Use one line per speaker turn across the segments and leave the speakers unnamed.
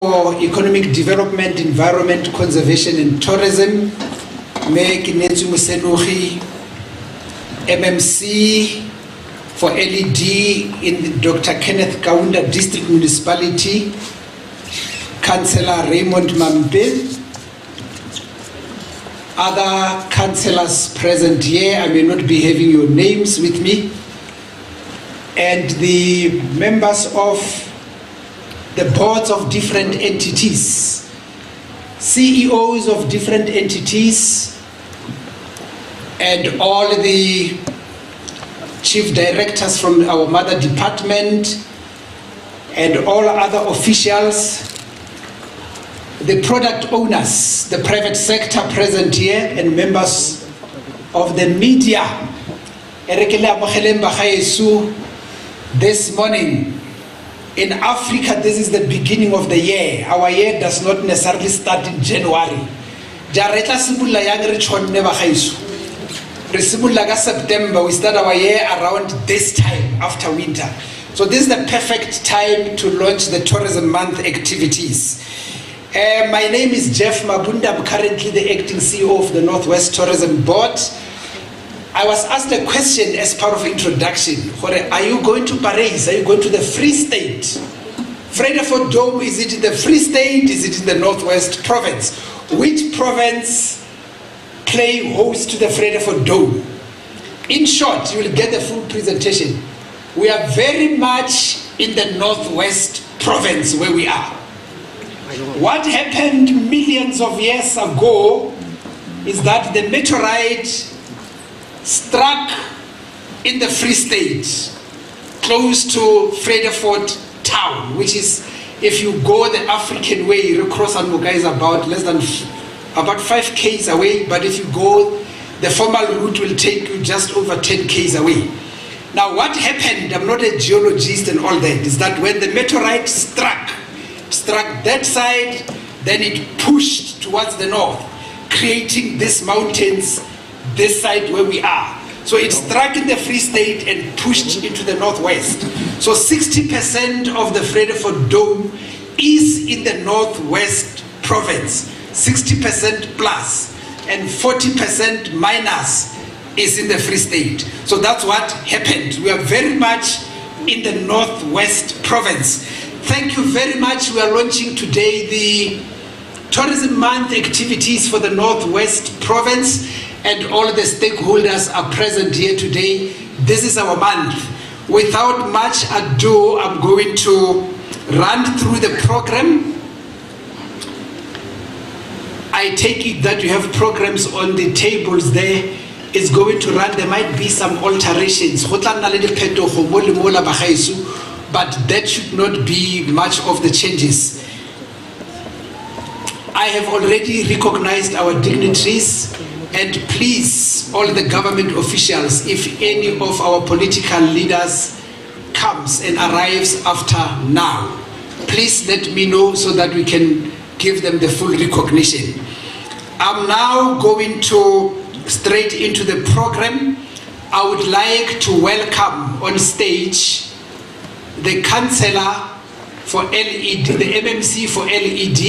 for Economic Development, Environment, Conservation and Tourism, Me Kinetsu Musenogi, MMC for LED in Dr. Kenneth Kaunda District Municipality, Councillor Raymond Mampe, other councillors present here, I may not be having your names with me, and the members of the boards of different entities, CEOs of different entities, and all the chief directors from our mother department, and all other officials, the product owners, the private sector present here, and members of the media. This morning, in Africa, this is the beginning of the year. Our year does not necessarily start in January. September, we start our year around this time after winter. So this is the perfect time to launch the Tourism Month activities. My name is Jeff Mabunda. I'm currently the acting CEO of the Northwest Tourism Board. I was asked a question as part of introduction. Are you going to Paris? Are you going to the Free State? Vredefort Dome, is it in the Free State? Is it in the Northwest Province? Which province play host to the Vredefort Dome? In short, you will get the full presentation. We are very much in the Northwest Province where we are. What happened millions of years ago is that the meteorite struck in the Free State, close to Vredefort town, which is, if you go the African way, you cross Anmuka is about less than about 5 k's away, but if you go, the formal route will take you just over 10 k's away. Now what happened, I'm not a geologist and all that, is that when the meteorite struck that side, then it pushed towards the north, creating these mountains, this side where we are. So it struck in the Free State and pushed into the northwest. So 60% of the Vredefort Dome is in the Northwest Province, 60% plus, and 40% minus is in the Free State. So that's what happened. We are very much in the Northwest Province. Thank you very much. We are launching today the Tourism Month activities for the Northwest Province, and all the stakeholders are present here today. This is our month. Without much ado, I'm going to run through the program. I take it that you have programs on the tables there. It's going to run. There might be some alterations, but that should not be much of the changes. I have already recognized our dignitaries, and please, all the government officials, if any of our political leaders comes and arrives after now, please let me know so that we can give them the full recognition. I'm now going to straight into the program. I would like to welcome on stage the Councillor for LED, the MMC for LED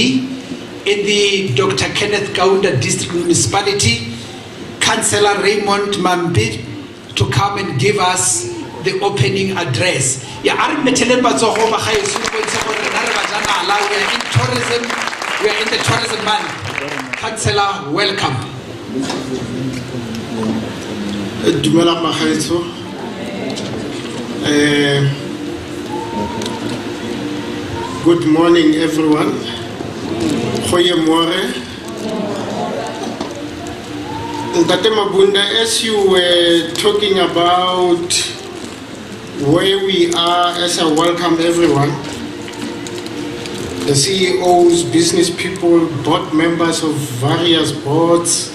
in the Dr. Kenneth Kaunda District Municipality, Councillor Raymond Mampe, to come and give us the opening address. We are in tourism, we are in the Tourism Month. Councillor, welcome.
Good morning, everyone. Ntate Mabunda, as you were talking about where we are, as I welcome everyone, the CEOs, business people, board members of various boards,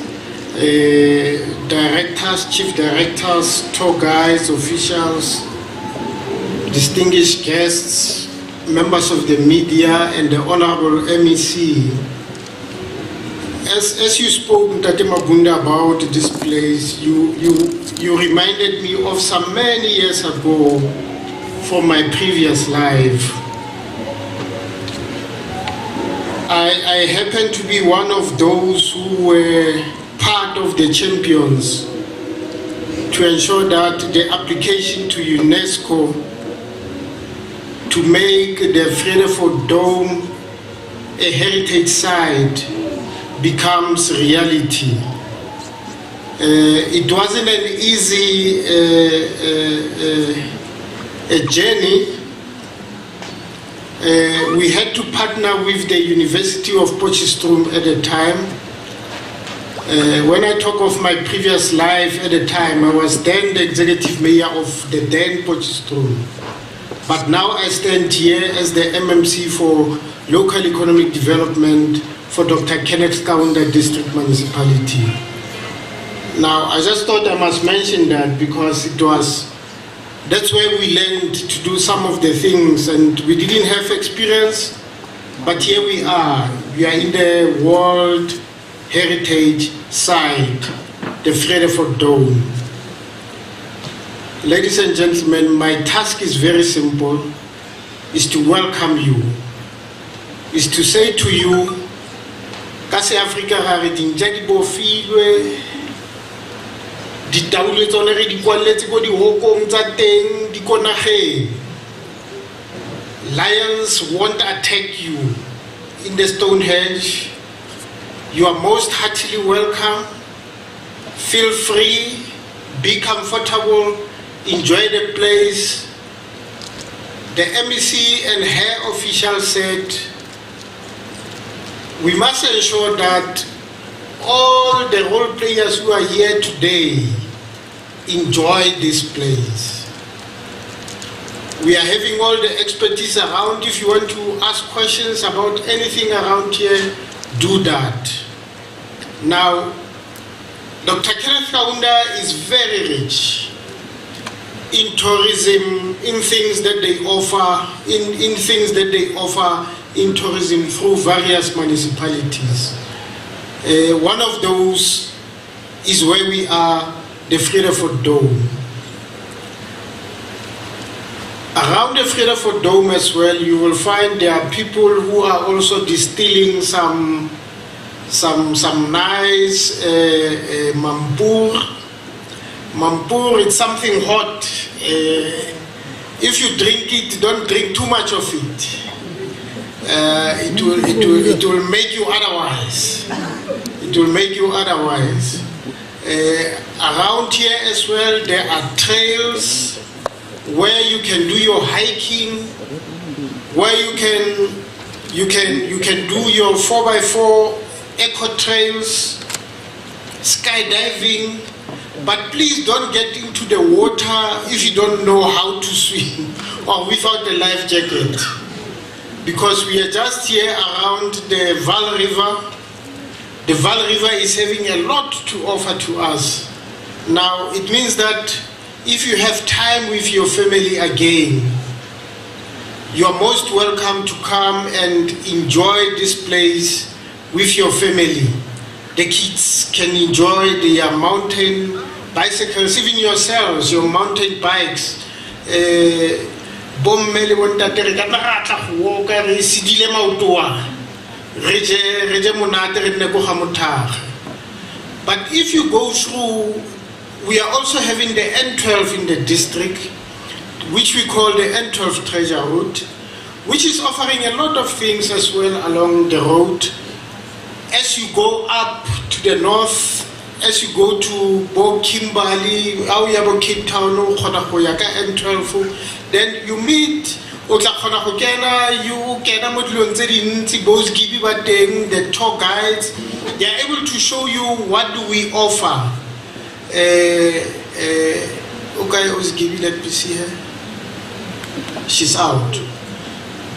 directors, chief directors, tour guides, officials, distinguished guests, members of the media, and the Honorable MEC. As you spoke, Ntate Mabunda, about this place, you reminded me of some many years ago from my previous life. I happen to be one of those who were part of the champions to ensure that the application to UNESCO to make the Vredefort Dome a heritage site becomes reality. It wasn't an easy journey. We had to partner with the University of Potchefstroom at the time. When I talk of my previous life at the time, I was then the executive mayor of the then Potchefstroom. But now I stand here as the MMC for Local Economic Development for Dr. Kenneth Kaunda District Municipality. Now, I just thought I must mention that because that's where we learned to do some of the things, and we didn't have experience, but here we are. We are in the World Heritage Site, the Vredefort Dome. Ladies and gentlemen, my task is very simple, is to welcome you, is to say to you, Kasi Africa ra re dintja di bofilwe, ditaule tsone re di kwalletse ko dihokong tsa teng di ko nageng. Lions won't attack you in the Stonehenge. You are most heartily welcome. Feel free, be comfortable, enjoy the place. The MEC and her officials said, we must ensure that all the role players who are here today enjoy this place. We are having all the expertise around. If you want to ask questions about anything around here, do that. Now, Dr. Kenneth Kaunda is very rich in tourism, in things that they offer, in things that they offer in tourism through various municipalities. One of those is where we are, the Vredefort Dome. Around the Vredefort Dome as well, you will find there are people who are also distilling some nice mampur. Mampur, it's something hot. If you drink it, don't drink too much of it. It will make you otherwise. It will make you otherwise. Around here as well, there are trails where you can do your hiking, where you can do your 4x4 eco trails, skydiving. But please don't get into the water if you don't know how to swim or without a life jacket. Because we are just here around the Vaal River. The Vaal River is having a lot to offer to us. Now, it means that if you have time with your family again, you are most welcome to come and enjoy this place with your family. The kids can enjoy their mountain bicycles, even yourselves, your mountain bikes. But if you go through, we are also having the N12 in the district, which we call the N12 Treasure Route, which is offering a lot of things as well along the road. As you go up to the north, as you go to Bo Kimberley, Cape Town, N12, then you meet the tour guides. They are able to show you what do we offer. Okay, let me see her. She's out.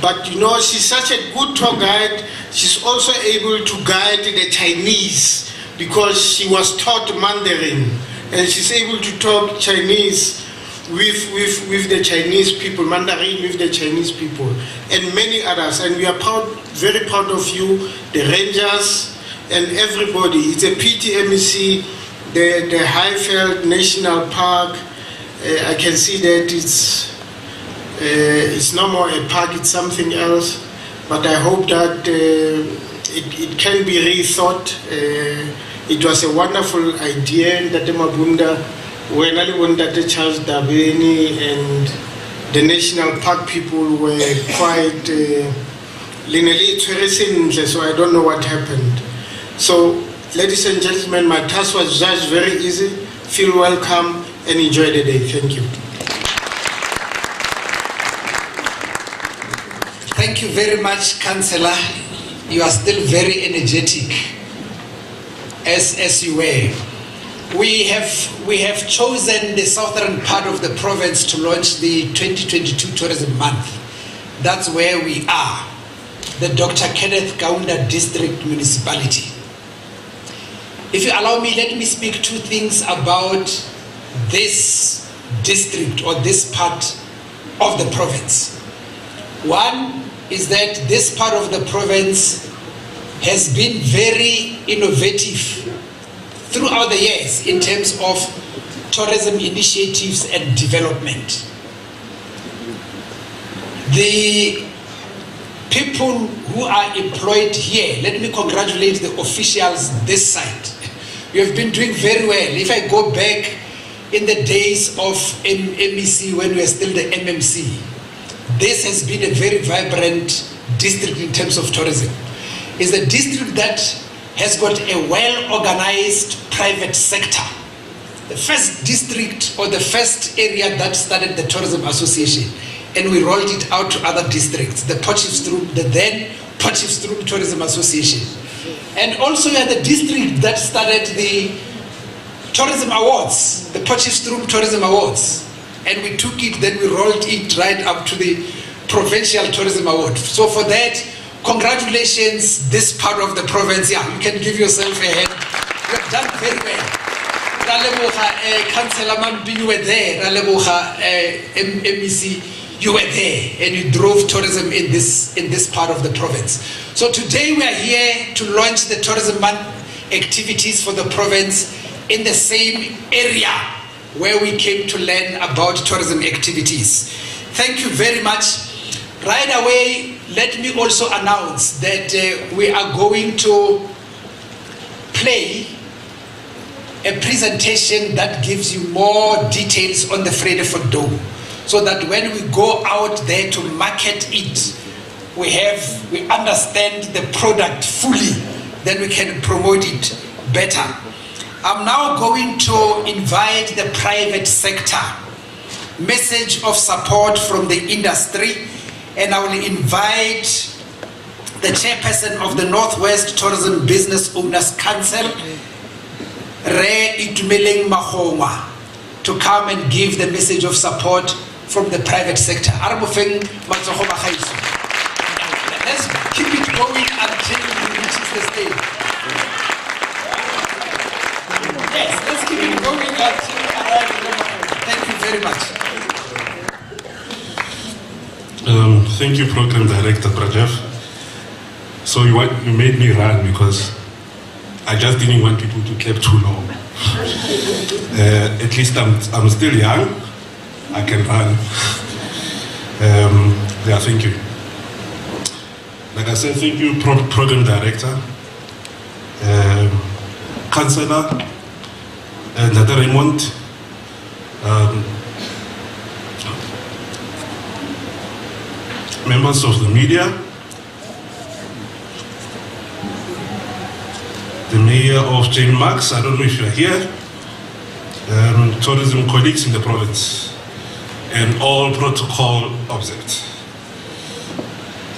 But you know, she's such a good tour guide. She's also able to guide the Chinese because she was taught Mandarin, and she's able to talk Chinese with the Chinese people, Mandarin with the Chinese people, and many others. And we are proud, very proud of you, the rangers and everybody. It's a PTMEC, the Highveld National Park. I can see that it's no more a park, it's something else. but I hope that it can be rethought. It was a wonderful idea, Ntate Mabunda, when Ntate Charles Dabeni and the national park people were quite Ttourism, so I don't know what happened. So, ladies and gentlemen, my task was just very easy. Feel welcome and enjoy the day. Thank you.
Thank you very much, Councillor. You are still very energetic, as you were. We have chosen the southern part of the province to launch the 2022 Tourism Month. That's where we are, the Dr. Kenneth Kaunda District Municipality. If you allow me, let me speak two things about this district or this part of the province. One is that this part of the province has been very innovative throughout the years in terms of tourism initiatives and development. The people who are employed here, let me congratulate the officials this side. You have been doing very well. If I go back in the days of MEC, when we were still the MMC, this has been a very vibrant district in terms of tourism. It's a district that has got a well-organized private sector. The first district or the first area that started the Tourism Association, and we rolled it out to other districts, the then Potchefstroom Tourism Association. And also we are the district that started the Tourism Awards, the Potchefstroom Tourism Awards. And we took it, then we rolled it right up to the Provincial Tourism Award. So for that, congratulations, this part of the province. Yeah, you can give yourself a hand. You have done very well. Councillor Mampi, you were there. MEC, you were there, and you drove tourism in this part of the province. So today we are here to launch the Tourism Month activities for the province in the same area where we came to learn about tourism activities. Thank you very much. Right away, let me also announce that we are going to play a presentation that gives you more details on the Vredefort Dome, so that when we go out there to market it, we understand the product fully, then we can promote it better. I'm now going to invite the private sector, message of support from the industry, and I will invite the chairperson of the Northwest Tourism Business Owners Council, Re Itumeleng Mahongwa, to come and give the message of support from the private sector. Let's keep it going until we reach the stage. Yes, let's keep it going until we arrive in the moment. Thank you very much.
Thank you, Program Director Prajev. So you made me run because I just didn't want people to keep too long. At least I'm still young. I can run. Yeah, thank you. Like I said, thank you, Program Director, Councillor, Ntate Raymond, members of the media, the Mayor of Jane Marks, I don't know if you're here, tourism colleagues in the province, and all protocol observed.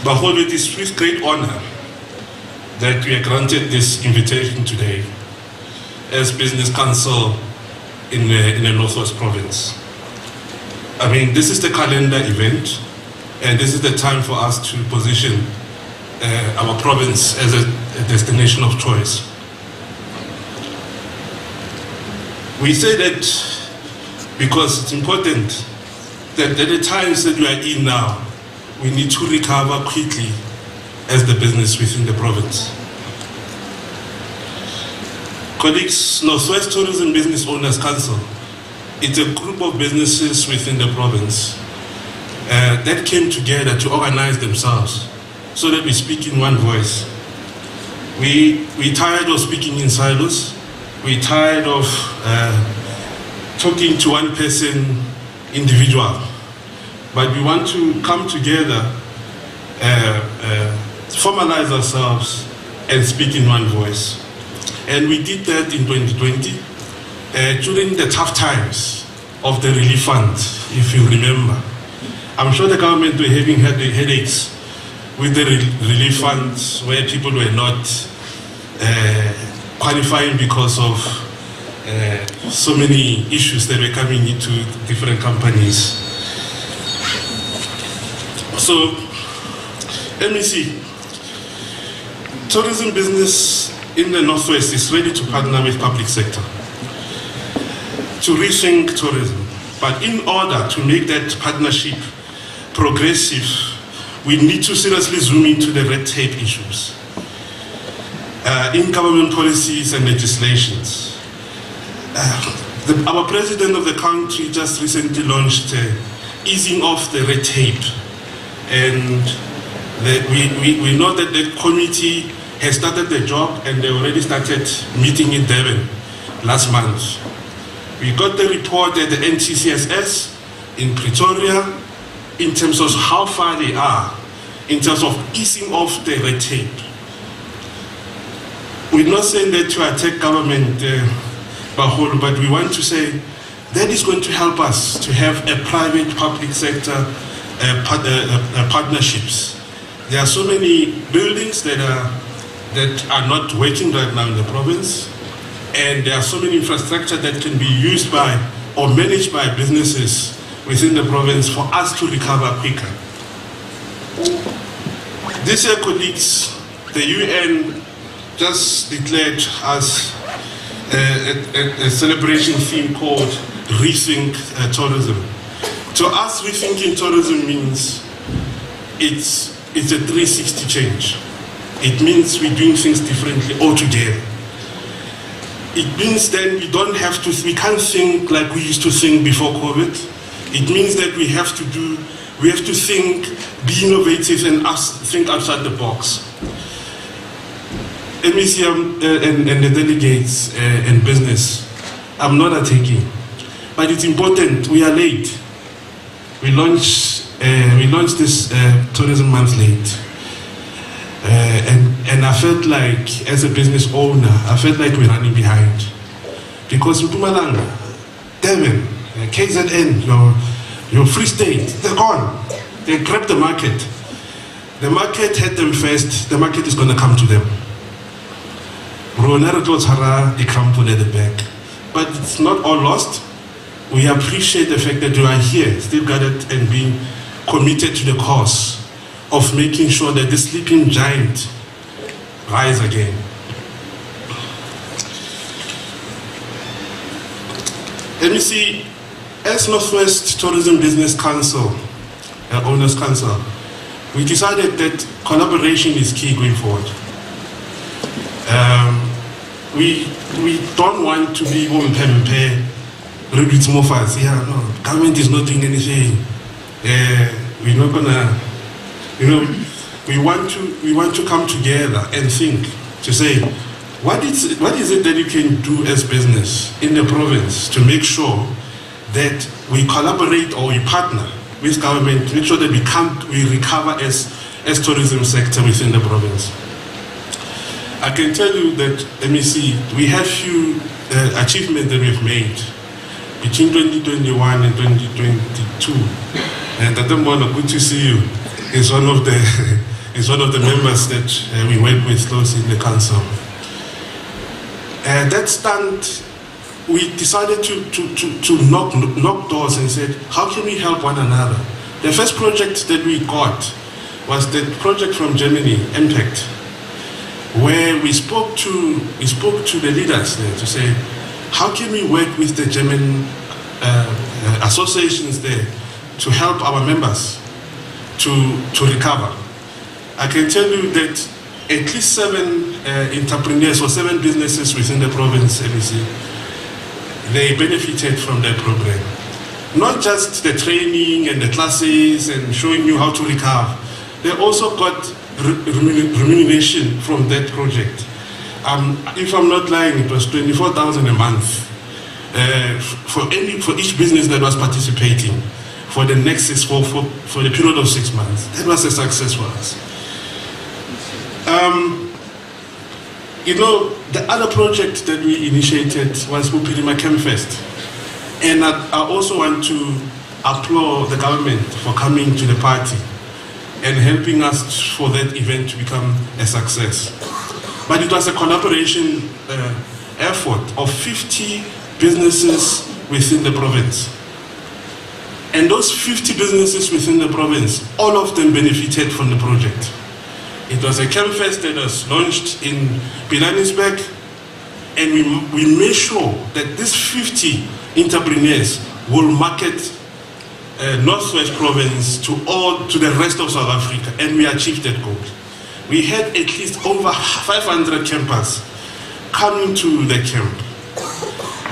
But it is with great honor that we are granted this invitation today as Business Council in the Northwest Province. I mean, this is the calendar event, and this is the time for us to position our province as a destination of choice. We say that because it's important that at the times that we are in now, we need to recover quickly as the business within the province. Colleagues, Northwest Tourism Business Owners Council, it's a group of businesses within the province that came together to organize themselves so that we speak in one voice. We're tired of speaking in silos. We're tired of talking to one person individual. But we want to come together, formalize ourselves, and speak in one voice. And we did that in 2020 during the tough times of the relief fund, if you remember. I'm sure the government were having headaches with the relief funds where people were not qualifying because of so many issues that were coming into different companies. So, let me see. Tourism business in the Northwest is ready to partner with public sector to rethink tourism. But in order to make that partnership progressive, we need to seriously zoom into the red tape issues in government policies and legislations. Our president of the country just recently launched easing off the red tape. And we know that the committee has started the job and they already started meeting in Durban last month. We got the report at the NTCSS in Pretoria in terms of how far they are in terms of easing off the red tape. We're not saying that to attack government, but we want to say that is going to help us to have a private-public sector partnerships. There are so many buildings that are not working right now in the province, and there are so many infrastructure that can be used by or managed by businesses within the province for us to recover quicker. This year, colleagues, the UN just declared us a celebration theme called Rethink Tourism. To us, rethinking tourism means it's a 360 change. It means we're doing things differently altogether. It means then we can't think like we used to think before COVID. It means that we have to think, be innovative and think outside the box. MEC and the delegates and business, I'm not attacking, but it's important, we are late. We launched this tourism month late, and I felt like, as a business owner, I felt like we're running behind, because Mpumalanga, Durban, KZN, your Free State, they're gone. They grabbed the market. The market had them first. The market is going to come to them. They crumpled at the back, but it's not all lost. We appreciate the fact that you are here, still gathered and being committed to the cause of making sure that the sleeping giant rise again. Let me see, as Northwest Tourism Business Council, Owners Council, we decided that collaboration is key going forward. We don't want to be government is not doing anything. We're not gonna, we want to come together and think, to say, what is it that you can do as business in the province to make sure that we collaborate or we partner with government to make sure that we recover as tourism sector within the province. I can tell you that, let me see, we have few achievements that we've made between 2021 and 2022. And Tatembola, good to see you. Is one of the members that we work with closely in the council. That stand, we decided to knock doors and said, how can we help one another? The first project that we got was the project from Germany, Impact, where we spoke to the leaders there to say, how can we work with the German associations there to help our members to recover? I can tell you that at least 7 entrepreneurs or 7 businesses within the province, MEC, they benefited from that program. Not just the training and the classes and showing you how to recover. They also got remuneration from that project. If I'm not lying, it was 24,000 a month for each business that was participating for the next for the period of 6 months. That was a success for us. You know, the other project that we initiated was Upirima Campfest. And I also want to applaud the government for coming to the party and helping us for that event to become a success. But it was a collaboration effort of 50 businesses within the province. And those 50 businesses within the province, all of them benefited from the project. It was a campfest that was launched in Pilanesberg, and we made sure that these 50 entrepreneurs will market Northwest Province to the rest of South Africa, and we achieved that goal. We had at least over 500 campers coming to the camp,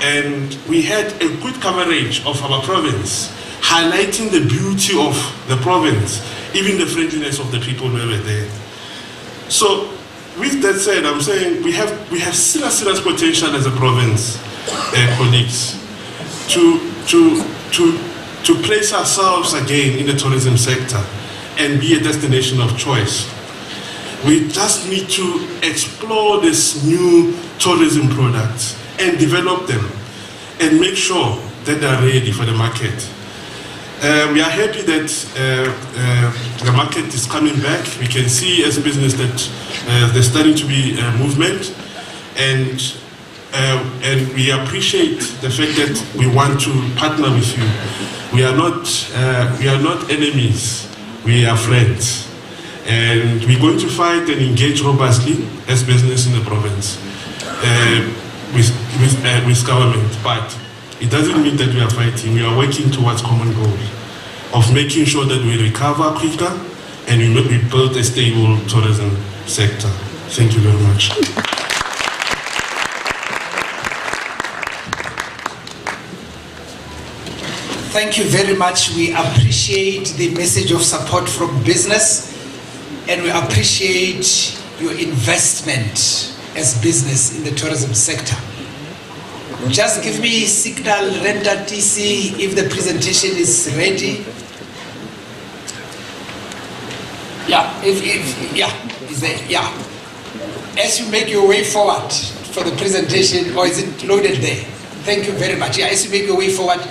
and we had a good coverage of our province, highlighting the beauty of the province, even the friendliness of the people who were there. So, with that said, I'm saying we have serious potential as a province, colleagues, to place ourselves again in the tourism sector and be a destination of choice. We just need to explore these new tourism products and develop them and make sure that they are ready for the market. We are happy that the market is coming back. We can see as a business that there's starting to be a movement, and we appreciate the fact that we want to partner with you. We are not enemies. We are friends, and we're going to fight and engage robustly as business in the province with government. But it doesn't mean that we are fighting. We are working towards common goal of making sure that we recover quicker and we build a stable tourism sector. Thank you very much.
Thank you very much. We appreciate the message of support from business, and we appreciate your investment as business in the tourism sector. Just give me signal, render TC, if the presentation is ready. As you make your way forward for the presentation, or is it loaded there? Thank you very much. As you make your way forward,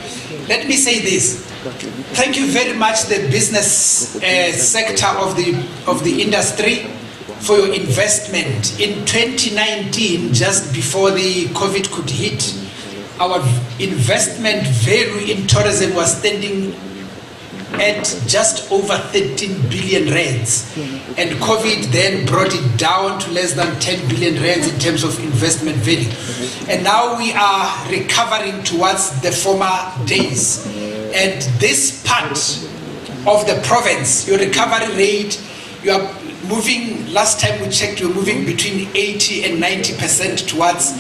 let me say this. Thank you very much, the business sector of the industry, for your investment. In 2019, just before the COVID could hit, our investment value in tourism was standing at just over 13 billion rands, and COVID then brought it down to less than 10 billion rands in terms of investment value. And now we are recovering towards the former days. And this part of the province, your recovery rate, you are moving, last time we checked, you're moving between 80 and 90% towards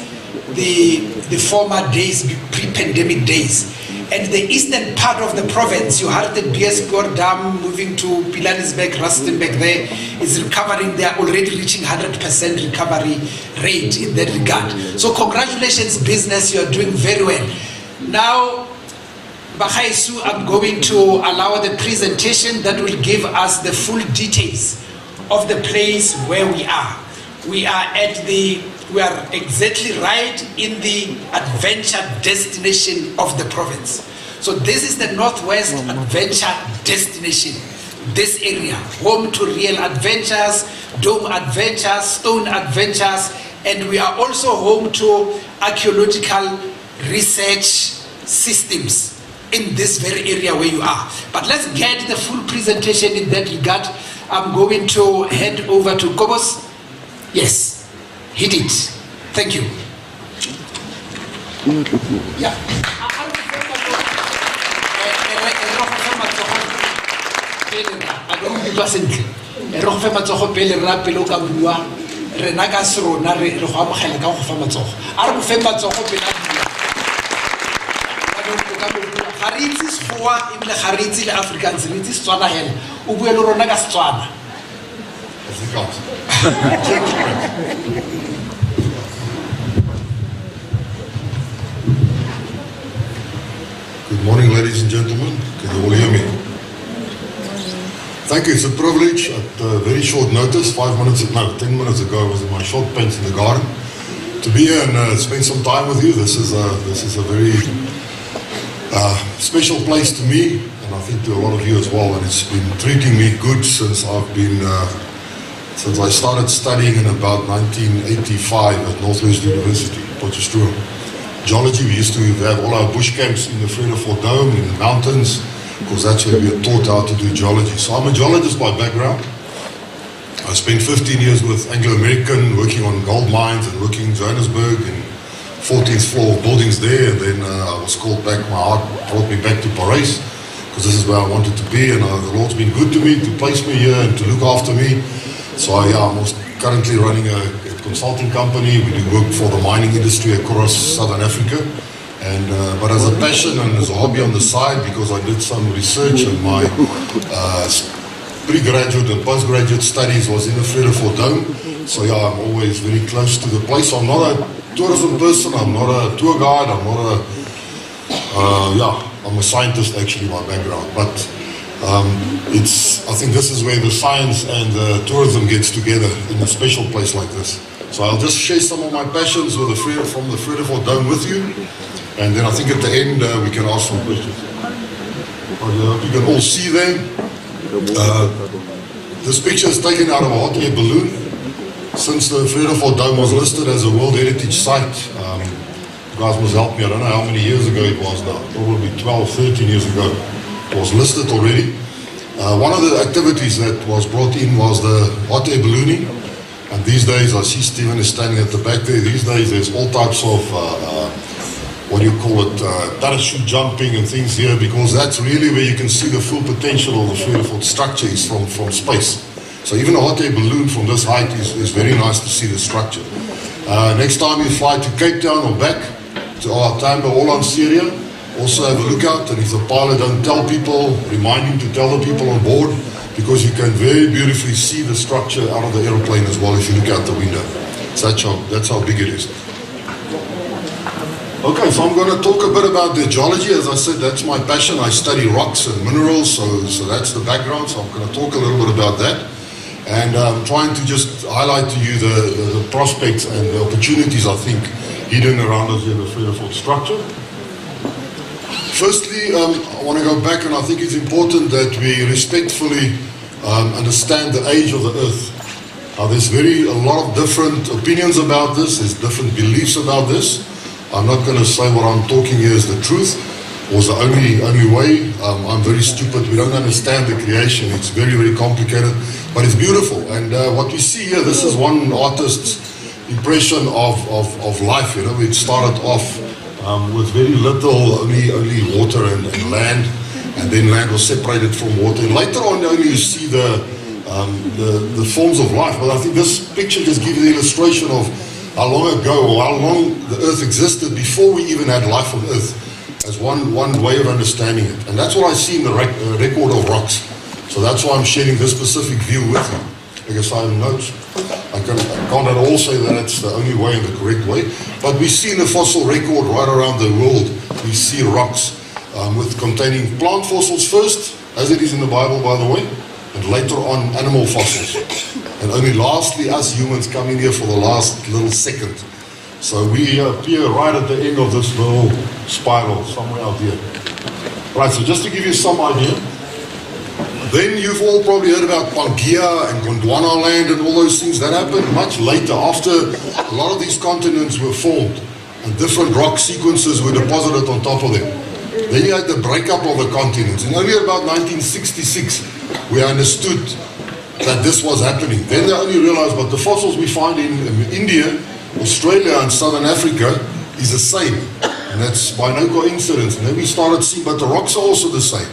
the former days, pre-pandemic days. And the eastern part of the province, you heard the BS Dam moving to Pilanesberg, Rustenburg there, is recovering. They are already reaching 100% recovery rate in that regard. So congratulations, business, you are doing very well. Now, Bakaisu, I'm going to allow the presentation that will give us the full details of the place where we are. We are exactly right in the adventure destination of the province. So this is the Northwest Adventure Destination. This area, home to real adventures, dome adventures, stone adventures, and we are also home to archaeological research systems in this very area where you are. But let's get the full presentation in that regard. I'm going to hand over to Kobos. Yes. Hit it. Thank you. Yeah.
kant. Good morning, ladies and gentlemen. Can you all hear me? Thank you. It's a privilege at very short notice, 10 minutes ago, I was in my short pants in the garden, to be here and spend some time with you. This is a very special place to me, and I think to a lot of you as well. And it's been treating me good since since I started studying in about 1985 at Northwest University, Potchefstroom. Geology, we used to have all our bush camps in the Vredefort Dome, in the mountains, because that's where we were taught how to do geology. So I'm a geologist by background. I spent 15 years with Anglo-American working on gold mines and working in Johannesburg in 14th floor buildings there, and then I was called back. My heart brought me back to Paris, because this is where I wanted to be, and the Lord's been good to me, to place me here and to look after me. So I'm currently running a consulting company. We do work for the mining industry across Southern Africa, and but as a passion and as a hobby on the side, because I did some research and my pre-graduate and postgraduate studies was in the Vredefort Dome. So I'm always very close to the place. I'm not a tourism person, I'm not a tour guide, I'm not I'm a scientist actually by background, but I think this is where the science and the tourism gets together in a special place like this. So I'll just share some of my passions from the Vredefort Dome with you, and then I think at the end we can ask some questions. You can all see there. This picture is taken out of a hot air balloon. Since the Vredefort Dome was listed as a World Heritage Site, you guys must help me, I don't know how many years ago it was now, probably 12, 13 years ago. It was listed already. One of the activities that was brought in was the hot air ballooning. And these days, I see Stephen is standing at the back there. These days, there's all types of, parachute jumping and things here, because that's really where you can see the full potential of the Vredefort structure is from space. So even a hot air balloon from this height is very nice to see the structure. Next time you fly to Cape Town or back to our Tambo Holland Syria, also have a look out, and if the pilot don't tell people, remind him to tell the people on board, because you can very beautifully see the structure out of the aeroplane as well if you look out the window. So that's how big it is. Okay, so I'm going to talk a bit about the geology. As I said, that's my passion. I study rocks and minerals, so that's the background. So I'm going to talk a little bit about that. And I'm trying to just highlight to you the prospects and the opportunities, I think, hidden around us in the Vredefort structure. Firstly, I want to go back, and I think it's important that we respectfully understand the age of the Earth. There's a lot of different opinions about this. There's different beliefs about this. I'm not going to say what I'm talking here is the truth, or is the only way. I'm very stupid. We don't understand the creation. It's very, very complicated, but it's beautiful. And what we see here, this is one artist's impression of life. You know, it started off with very little, only water and land, and then land was separated from water. And later on, only you see the forms of life. But I think this picture just gives you the illustration of how long ago, or how long the Earth existed before we even had life on Earth, as one way of understanding it. And that's what I see in the record of rocks. So that's why I'm sharing this specific view with you, because I have notes. I can't at all say that it's the only way and the correct way, but we see in the fossil record right around the world, we see rocks with containing plant fossils first, as it is in the Bible, by the way, and later on animal fossils. And only lastly, us humans come in here for the last little second. So we appear right at the end of this little spiral, somewhere out here. Right, so just to give you some idea, then you've all probably heard about Pangaea and Gondwana land and all those things. That happened much later, after a lot of these continents were formed and different rock sequences were deposited on top of them. Then you had the breakup of the continents. And only about 1966, we understood that this was happening. Then they only realized, but the fossils we find in India, Australia and Southern Africa is the same. And that's by no coincidence. And then we started seeing, but the rocks are also the same.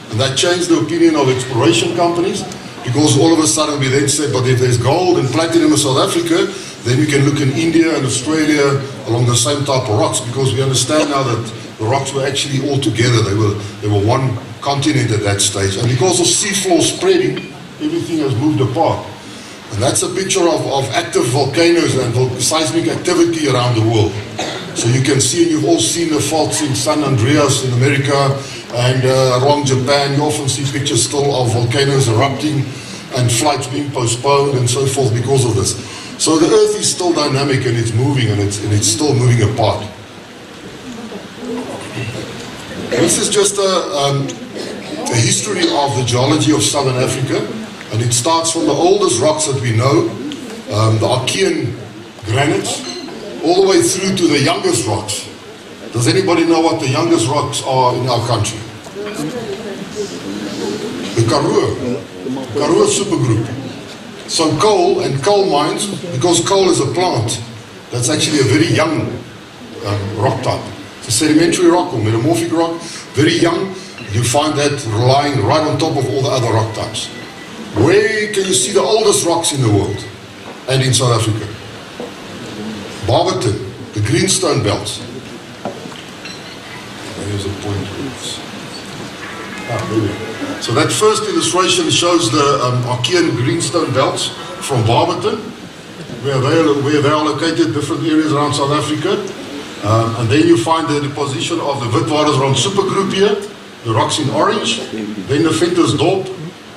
And that changed the opinion of exploration companies, because all of a sudden we then said, but if there's gold and platinum in South Africa, then we can look in India and Australia along the same type of rocks, because we understand now that the rocks were actually all together. They were one continent at that stage. And because of seafloor spreading, everything has moved apart. And that's a picture of active volcanoes and seismic activity around the world. So you can see, and you've all seen the faults in San Andreas in America and around Japan. You often see pictures still of volcanoes erupting and flights being postponed and so forth because of this. So the Earth is still dynamic and it's moving and it's still moving apart. This is just a history of the geology of Southern Africa, and it starts from the oldest rocks that we know, the Archean granites, all the way through to the youngest rocks. Does anybody know what the youngest rocks are in our country? The Karoo supergroup. So coal and coal mines, because coal is a plant, that's actually a very young rock type. It's a sedimentary rock or metamorphic rock, very young. You find that lying right on top of all the other rock types. Where can you see the oldest rocks in the world and in South Africa? Barberton, the greenstone belts. There's a point. So that first illustration shows the Archean greenstone belts from Barberton, where they are located, different areas around South Africa. And then you find the deposition of the Witwatersrand supergroup here, the rocks in orange, then the Ventersdorp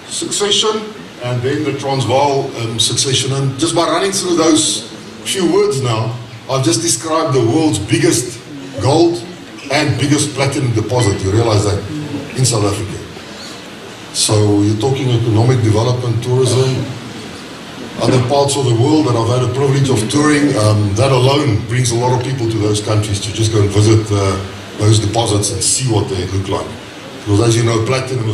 succession, and then the Transvaal succession. And just by running through those few words now, I've just described the world's biggest gold and biggest platinum deposit. You realize that in South Africa. So you're talking economic development, tourism, other parts of the world that I've had the privilege of touring. That alone brings a lot of people to those countries to just go and visit those deposits and see what they look like. Because as you know, platinum is